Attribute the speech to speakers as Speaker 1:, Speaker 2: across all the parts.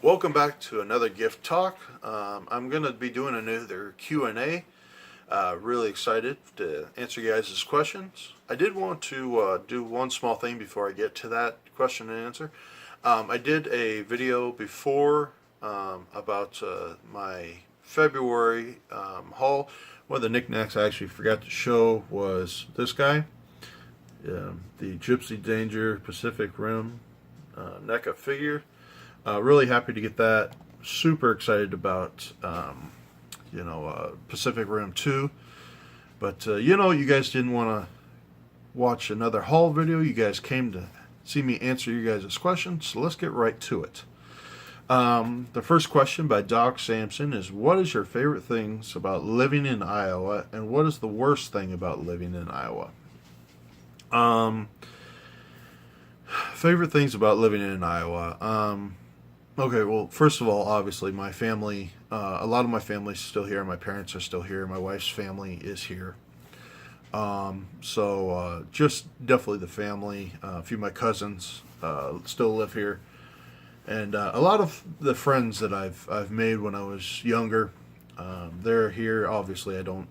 Speaker 1: Welcome back to another gift talk. I'm going to be doing another Q&A. Really excited to answer you guys' questions. I did want to do one small thing before I get to that question and answer. I did a video before about my February haul. One of the knickknacks I actually forgot to show was this guy, the Gypsy Danger Pacific Rim NECA figure. Really happy to get that. Super excited about, Pacific Rim 2. But, you guys didn't want to watch another haul video. You guys came to see me answer you guys' questions. So let's get right to it. The first question by Doc Sampson is, what is your favorite things about living in Iowa, and what is the worst thing about living in Iowa? Favorite things about living in Iowa. Okay, well, first of all, obviously, my family, a lot of my family's still here. My parents are still here. My wife's family is here. Just definitely the family. A few of my cousins still live here. And a lot of the friends that I've made when I was younger, they're here. Obviously, I don't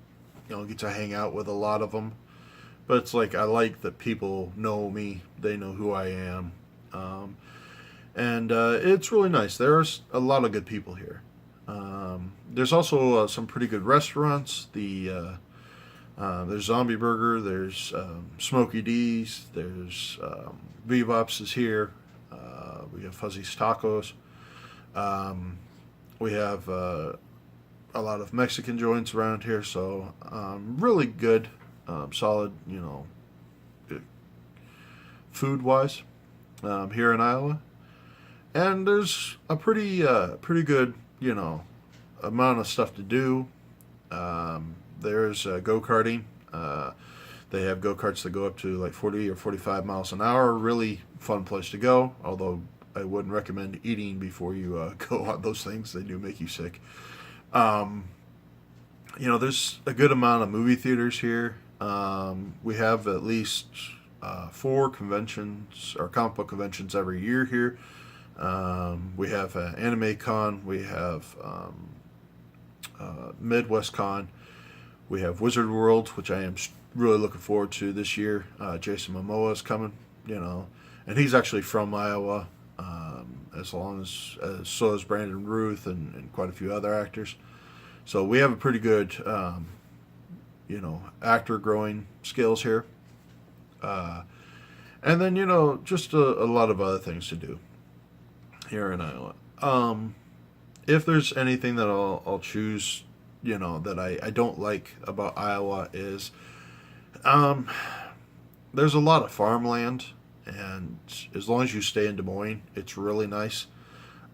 Speaker 1: get to hang out with a lot of them. But it's like I like that people know me. They know who I am. And it's really nice. There's a lot of good people here. There's also some pretty good restaurants. There's Zombie Burger. There's Smokey D's. There's Bebop's is here. We have Fuzzy's Tacos. We have a lot of Mexican joints around here. So really good, solid, food-wise here in Iowa. And there's a pretty good, amount of stuff to do. There's go-karting. They have go-karts that go up to like 40 or 45 miles an hour. Really fun place to go, although I wouldn't recommend eating before you go on those things. They do make you sick. There's a good amount of movie theaters here. We have at least 4 conventions or comic book conventions every year here. We have Anime Con, we have Midwest Con, we have Wizard World, which I am really looking forward to this year. Jason Momoa is coming, and he's actually from Iowa, so is Brandon Ruth and quite a few other actors. So we have a pretty good, actor growing skills here. And then, just a lot of other things to do here in Iowa. If there's anything that I'll choose, that I don't like about Iowa is there's a lot of farmland, and as long as you stay in Des Moines, it's really nice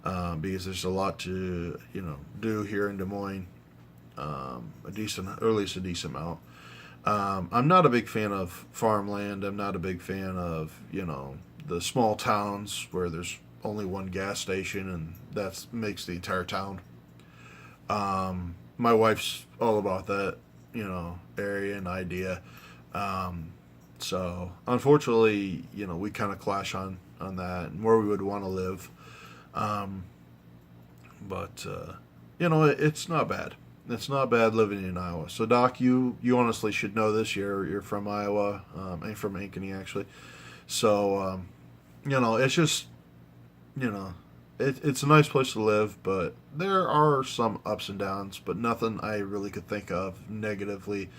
Speaker 1: because there's a lot to do here in Des Moines, at least a decent amount. I'm not a big fan of farmland. I'm not a big fan of the small towns where there's only one gas station, and that makes the entire town. My wife's all about that, area and idea. So unfortunately, we kind of clash on that and where we would want to live. It's not bad. It's not bad living in Iowa. So Doc, you honestly should know this. You're from Iowa, and from Ankeny actually. So it's just it's a nice place to live, but there are some ups and downs, but nothing I really could think of negatively,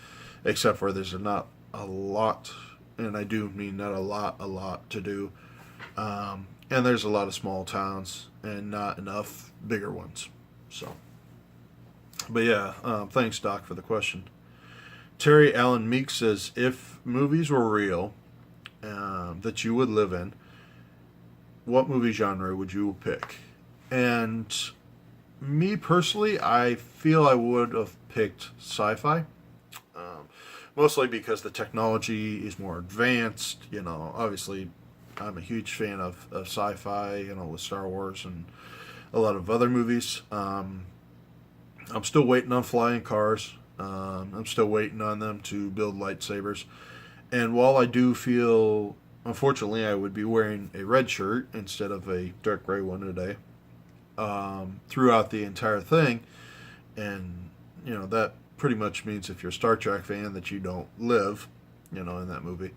Speaker 1: except for there's not a lot, and I do mean not a lot to do, and there's a lot of small towns and not enough bigger ones. So, but yeah, thanks Doc for the question. Terry Allen Meek says, if movies were real, that you would live in, what movie genre would you pick? And me personally, I feel I would have picked sci-fi. Mostly because the technology is more advanced. Obviously, I'm a huge fan of sci-fi, with Star Wars and a lot of other movies. I'm still waiting on flying cars. I'm still waiting on them to build lightsabers. And while I do feel, unfortunately, I would be wearing a red shirt instead of a dark gray one today, throughout the entire thing, and that pretty much means if you're a Star Trek fan that you don't live, in that movie.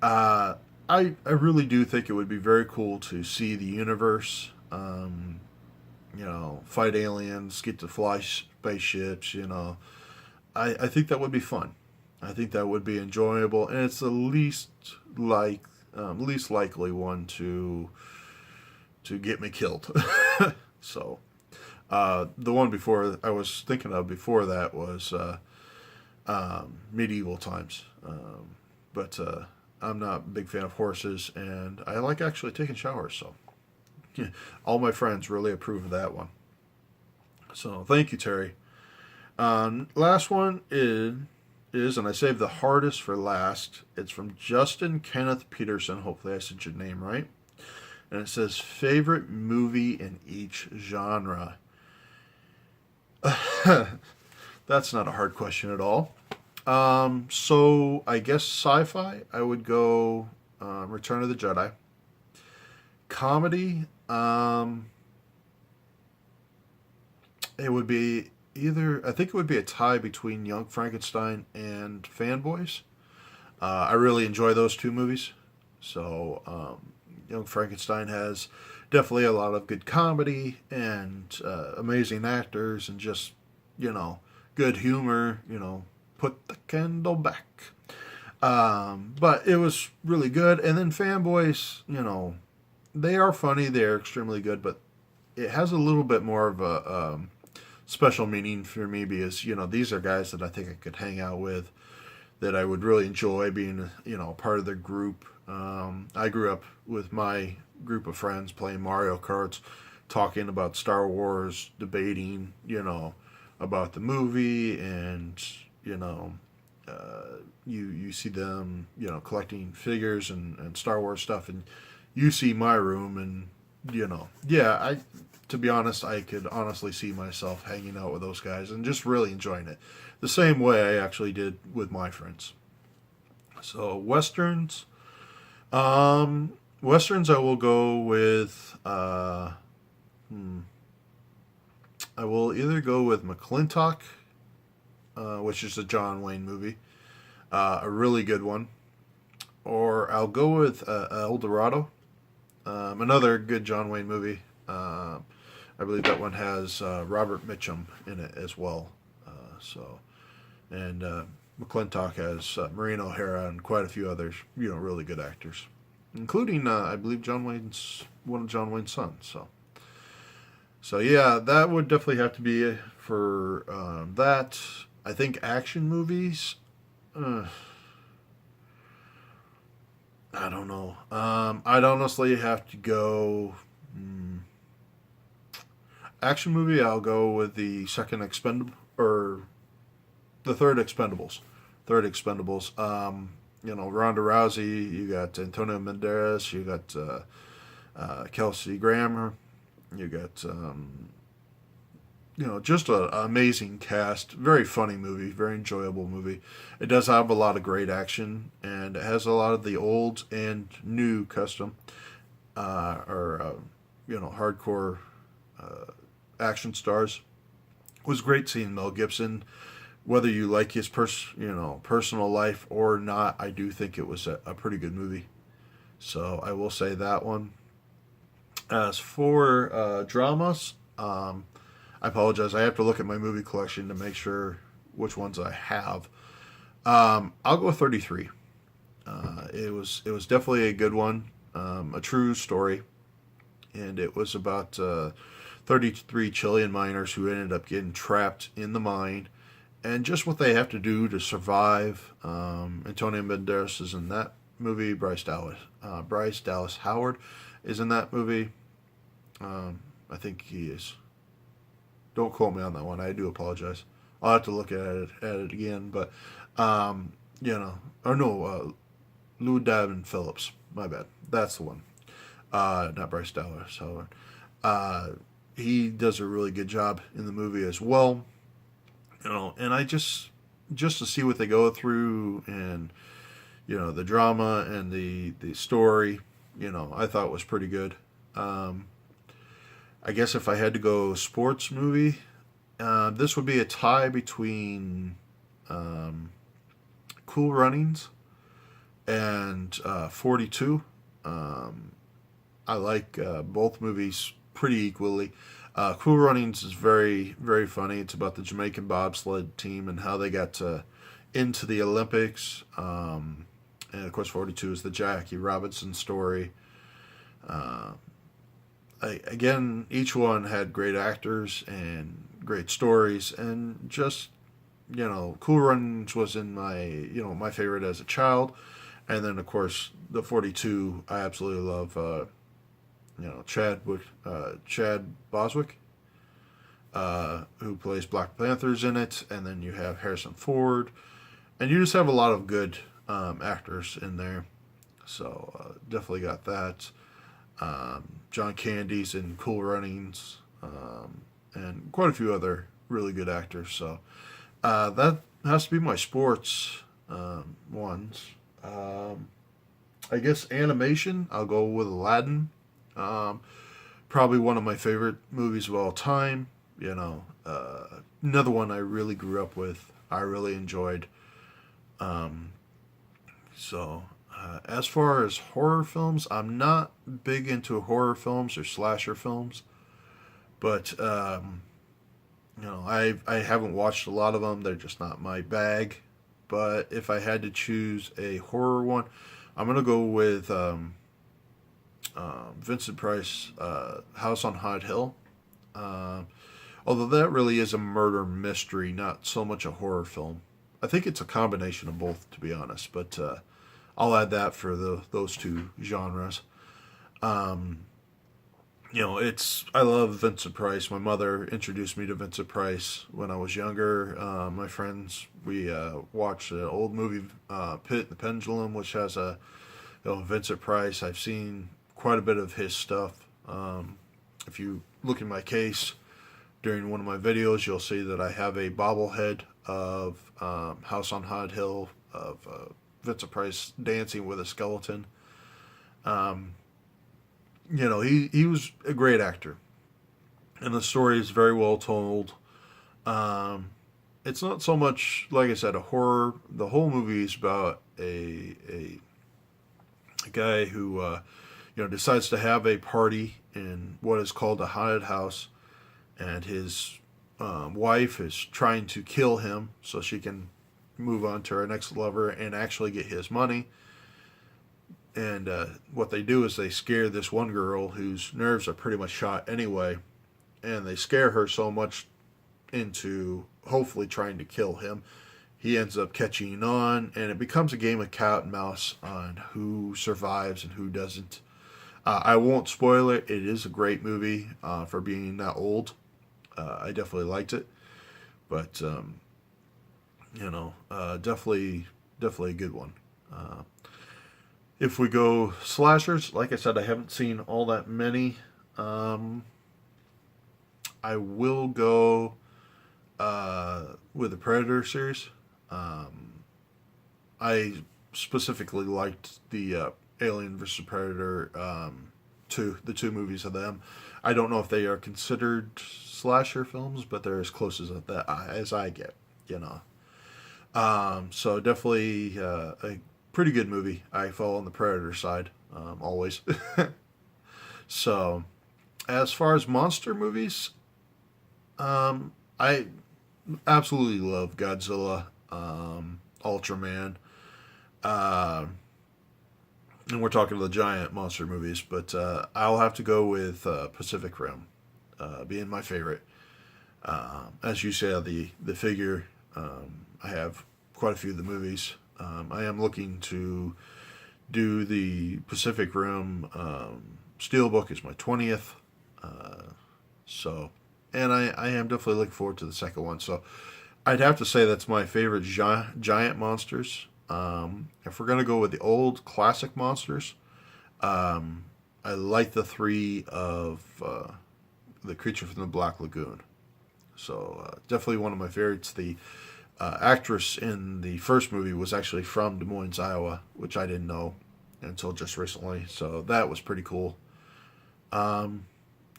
Speaker 1: Uh, I really do think it would be very cool to see the universe. Fight aliens, get to fly spaceships. I think that would be fun. I think that would be enjoyable, and it's the least likely one to get me killed. So, the one before I was thinking of before that was medieval times. But I'm not a big fan of horses, and I like actually taking showers. So, yeah, all my friends really approve of that one. So, thank you, Terry. Last one is, and I saved the hardest for last. It's from Justin Kenneth Peterson. Hopefully, I said your name right. And it says, favorite movie in each genre. That's not a hard question at all. So I guess sci-fi, I would go Return of the Jedi. Comedy, it would be I think it would be a tie between Young Frankenstein and Fanboys. I really enjoy those two movies. So, Young Frankenstein has definitely a lot of good comedy and amazing actors and just, good humor, put the candle back. But it was really good. And then Fanboys, they are funny. They're extremely good, but it has a little bit more of a special meaning for me because, these are guys that I think I could hang out with, that I would really enjoy being, part of their group. I grew up with my group of friends playing Mario Karts, talking about Star Wars, debating, about the movie, and, you see them, collecting figures and Star Wars stuff, and you see my room, and, to be honest, I could honestly see myself hanging out with those guys and just really enjoying it. The same way I actually did with my friends. So, Westerns. Westerns, I will go with. I will either go with McClintock, which is a John Wayne movie, a really good one, or I'll go with El Dorado, another good John Wayne movie. I believe that one has Robert Mitchum in it as well. And McClintock has Maureen O'Hara and quite a few others, really good actors, including I believe one of John Wayne's sons. So yeah, that would definitely have to be for that. I think action movies. I don't know. I'd honestly have to go. Action movie, I'll go with the second Expendable, or the third Expendables. Ronda Rousey, you got Antonio Banderas, you got Kelsey Grammer, you got just an amazing cast. Very funny movie, very enjoyable movie. It does have a lot of great action, and it has a lot of the old and new custom hardcore action stars. It was great seeing Mel Gibson. Whether you like his personal life or not, I do think it was a pretty good movie. So I will say that one. As for dramas, I apologize. I have to look at my movie collection to make sure which ones I have. I'll go with 33. It was definitely a good one, a true story, and it was about 33 Chilean miners who ended up getting trapped in the mine, and just what they have to do to survive. Antonio Banderas is in that movie. Bryce Dallas Howard is in that movie. I think he is. Don't quote me on that one. I do apologize. I'll have to look at it again. But Lou Davin Phillips. My bad. That's the one. Not Bryce Dallas Howard. He does a really good job in the movie as well. And I just to see what they go through, and the drama and the story, I thought was pretty good. I guess if I had to go sports movie, this would be a tie between um, Cool Runnings and 42. Um, I like both movies pretty equally. Cool Runnings is very, very funny. It's about the Jamaican bobsled team and how they got into the Olympics. And of course, 42 is the Jackie Robinson story. Uh, Again, each one had great actors and great stories, and just Cool Runnings was in my favorite as a child, and then of course the 42 I absolutely love. Chad Boswick, who plays Black Panthers in it, and then you have Harrison Ford, and you just have a lot of good actors in there. So definitely got that. John Candy's in Cool Runnings, and quite a few other really good actors. So that has to be my sports ones. I guess animation, I'll go with Aladdin. Um, Probably one of my favorite movies of all time. Another one I really grew up with. I really enjoyed. Um, as far as horror films, I'm not big into horror films or slasher films, but I haven't watched a lot of them. They're just not my bag. But if I had to choose a horror one, I'm gonna go with Vincent Price, House on Haunted Hill. Uh, Although that really is a murder mystery, not so much a horror film. I think it's a combination of both, to be honest. But I'll add that for those two genres. Um, it's I love Vincent Price. My mother introduced me to Vincent Price when I was younger. My friends, we watched an old movie, Pit and the Pendulum, which has a Vincent Price. I've seen quite a bit of his stuff. If you look in my case during one of my videos, you'll see that I have a bobblehead of House on Haunted Hill of Vincent Price dancing with a skeleton. Um, he was a great actor, and the story is very well told. Um, it's not so much, like I said, a horror. The whole movie is about a guy who decides to have a party in what is called a haunted house, and his wife is trying to kill him so she can move on to her next lover and actually get his money. And what they do is they scare this one girl whose nerves are pretty much shot anyway, and they scare her so much into hopefully trying to kill him. He ends up catching on, and it becomes a game of cat and mouse on who survives and who doesn't. I won't spoil it. It is a great movie for being that old. I definitely liked it, but definitely a good one. If we go slashers, like I said, I haven't seen all that many. I will go with the Predator series. I specifically liked the Alien vs. Predator the two movies of them. I don't know if they are considered slasher films, but they're as close as I get. So definitely a pretty good movie. I fall on the Predator side always. So as far as monster movies, I absolutely love Godzilla, Ultraman, uh, and we're talking the giant monster movies, but I'll have to go with Pacific Rim being my favorite. As you said, the figure, I have quite a few of the movies. I am looking to do the Pacific Rim Steelbook is my 20th. So, and I am definitely looking forward to the second one. So, I'd have to say that's my favorite giant monsters. If we're going to go with the old classic monsters, I like the three of the Creature from the Black Lagoon. So, definitely one of my favorites. The actress in the first movie was actually from Des Moines, Iowa, which I didn't know until just recently. So, that was pretty cool. Um,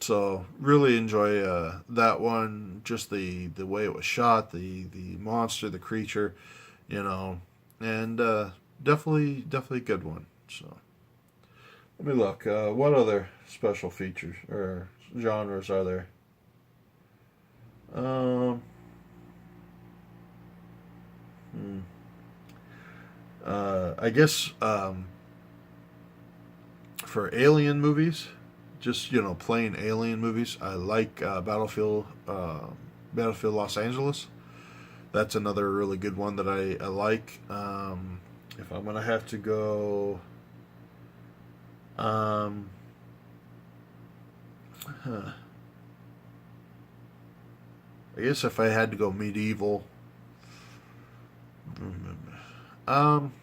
Speaker 1: So really enjoy that one. Just the way it was shot, the monster, the creature, you know, and definitely a good one. So let me look. What other special features or genres are there? Um, hmm, I guess for alien movies, just plain alien movies. I like Battlefield Los Angeles. That's another really good one that I like. If I'm gonna have to go, um, huh, I guess if I had to go medieval, um,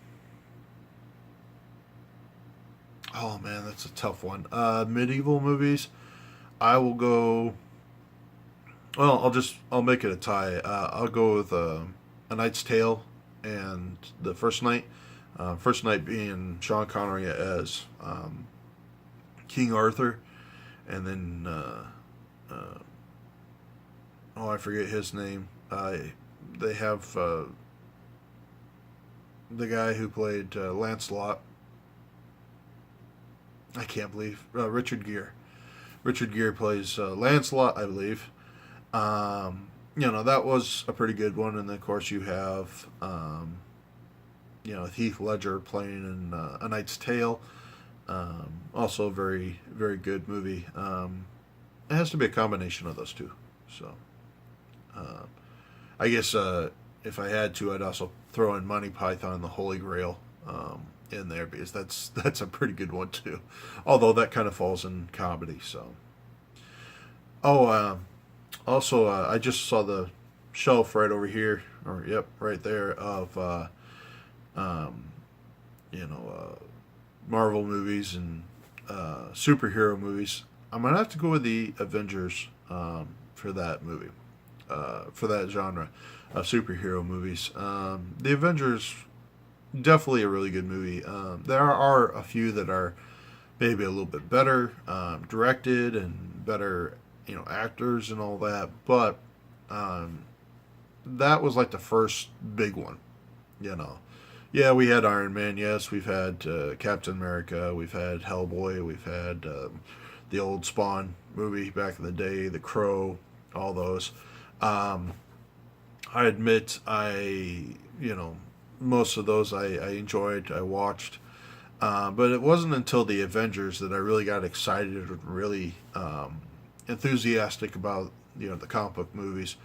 Speaker 1: oh man, that's a tough one. Medieval movies, I will go. Well, I'll make it a tie. I'll go with A Knight's Tale and The First Knight. First Knight being Sean Connery as King Arthur, and then oh, I forget his name. They have the guy who played Lancelot. I can't believe Richard Gere. Richard Gere plays Lancelot, I believe. That was a pretty good one, and then of course you have Heath Ledger playing in A Knight's Tale. Also a very very good movie. It has to be a combination of those two. So uh, I guess if I had to, I'd also throw in Monty Python and the Holy Grail in there because that's a pretty good one too. Although that kind of falls in comedy. So oh, also I just saw the shelf right over here, or yep, right there of um, you know Marvel movies and superhero movies. I'm gonna have to go with the Avengers for that movie, for that genre of superhero movies. The Avengers definitely a really good movie. There are a few that are maybe a little bit better directed and better, actors and all that, but um, that was like the first big one, you know. Yeah, we had Iron Man. Yes, we've had Captain America. We've had Hellboy. We've had the old Spawn movie back in the day, The Crow, all those. Um, I admit, most of those I enjoyed. I watched, but it wasn't until the Avengers that I really got excited and really enthusiastic about the comic book movies.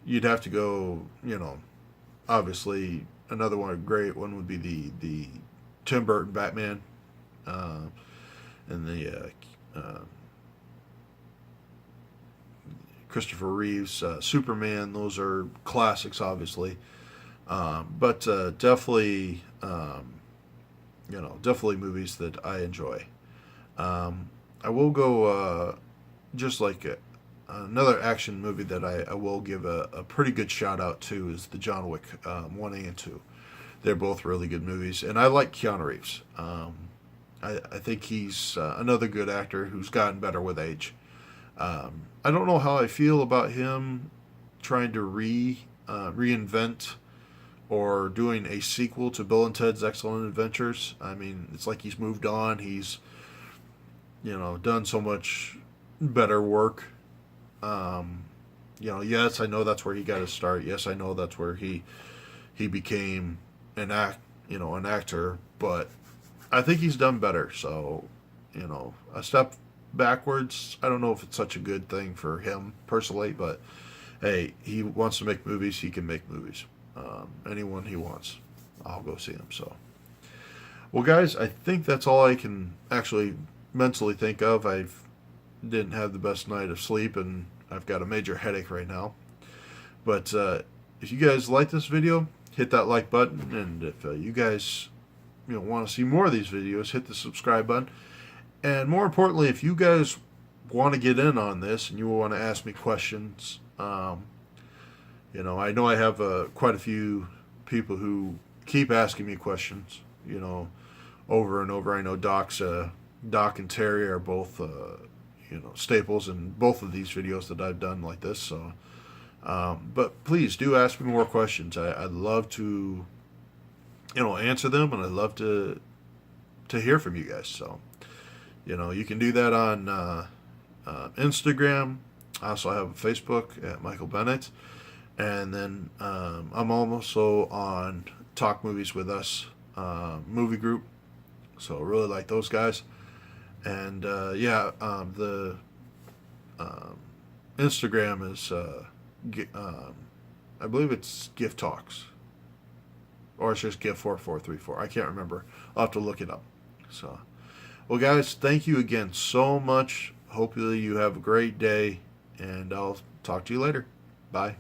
Speaker 1: You'd have to go, obviously another one, a great one would be the Tim Burton Batman, uh, and the Christopher Reeves Superman. Those are classics, obviously, but definitely movies that I enjoy. I will go just like another action movie that I will give a pretty good shout out to is the John Wick 1A and 2. They're both really good movies, and I like Keanu Reeves. I think he's another good actor who's gotten better with age. I don't know how I feel about him trying to reinvent or doing a sequel to Bill and Ted's Excellent Adventures. I mean, it's like he's moved on. He's done so much better work. Yes, I know that's where he got his start. Yes, I know that's where he became an actor. But I think he's done better. So, a step backwards. I don't know if it's such a good thing for him personally, but hey, he wants to make movies. He can make movies. Anyone he wants, I'll go see him. So, well, guys, I think that's all I can actually mentally think of. I didn't have the best night of sleep, and I've got a major headache right now. But if you guys like this video, hit that like button, and if you guys want to see more of these videos, hit the subscribe button. And more importantly, if you guys want to get in on this and you want to ask me questions, I know I have quite a few people who keep asking me questions, over and over. I know Doc and Terry are both, staples in both of these videos that I've done like this. So, but please do ask me more questions. I'd love to, answer them, and I'd love to hear from you guys. So, you can do that on Instagram. I also have a Facebook at Michael Bennett, and then I'm also on Talk Movies With Us movie group. So I really like those guys. And the Instagram is I believe it's Gift Talks, or it's just Gift 4434. I can't remember. I'll have to look it up. So, well, guys, thank you again so much. Hopefully you have a great day, and I'll talk to you later. Bye.